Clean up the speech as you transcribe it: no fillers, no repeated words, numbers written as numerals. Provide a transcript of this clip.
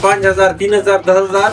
5000 3000 10000،